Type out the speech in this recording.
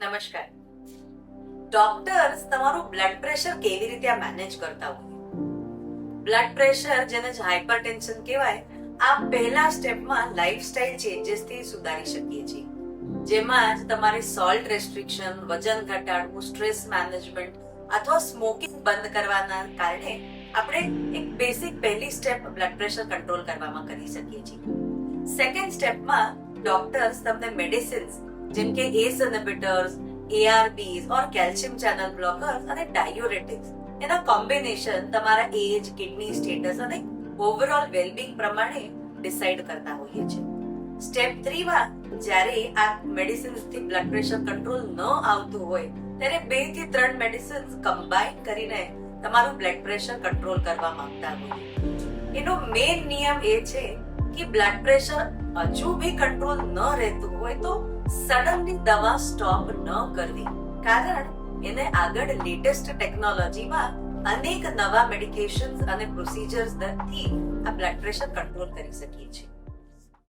નમસ્કાર. ડોક્ટર્સ તમારું blood pressure કેવી રીતે મેનેજ કરતા હોય? બ્લડ પ્રેશર જેને હાઇપરટેન્શન કહેવાય, આ પહેલા સ્ટેપમાં લાઇફસ્ટાઇલ ચેન્જીસથી સુધારી શકીએ છીએ, જેમાં જ તમારે સોલ્ટ રેસ્ટ્રિક્શન, વજન ઘટાડવું, સ્ટ્રેસ મેનેજમેન્ટ અથવા સ્મોકિંગ બંધ કરવાના કારણે આપણે એક બેસિક પહેલી સ્ટેપ બ્લડ પ્રેશર કંટ્રોલ કરવામાં કરી શકીએ છીએ. સેકન્ડ સ્ટેપમાં ડોક્ટર્સ તમને મેડિસિન્સ જેમ કે એસ ઇન્હિબિટર્સ, ARBs ઓર કેલ્શિયમ ચેનલ બ્લોકર્સ અને ડાયુરેટિક્સ એના કોમ્બિનેશન તમારા એજ, કિડની સ્ટેટસ અને ઓવરઓલ વેલબિંગ પ્રમાણે ડિસાઈડ કરતા હોઈએ છીએ. સ્ટેપ 3 માં જ્યારે આ મેડિસિન્સથી બ્લડ પ્રેશર કંટ્રોલ ન આવતું હોય ત્યારે 2 થી 3 મેડિસિન્સ કમ્બાઈન કરીને તમારું બ્લડ પ્રેશર કંટ્રોલ કરવા માંગતા હોય. એનો મેઇન નિયમ એ છે કે બ્લડ પ્રેશર હજુ બી કંટ્રોલ ન રહેતું હોય તો સડનલી દવા સ્ટોપ ન કરવી, કારણ એને આગળ લેટેસ્ટ ટેકનોલોજીમાં અનેક નવા મેડિકેશન્સ અને પ્રોસિજર્સ થી આ બ્લડ પ્રેશર કંટ્રોલ કરી શકીએ છીએ.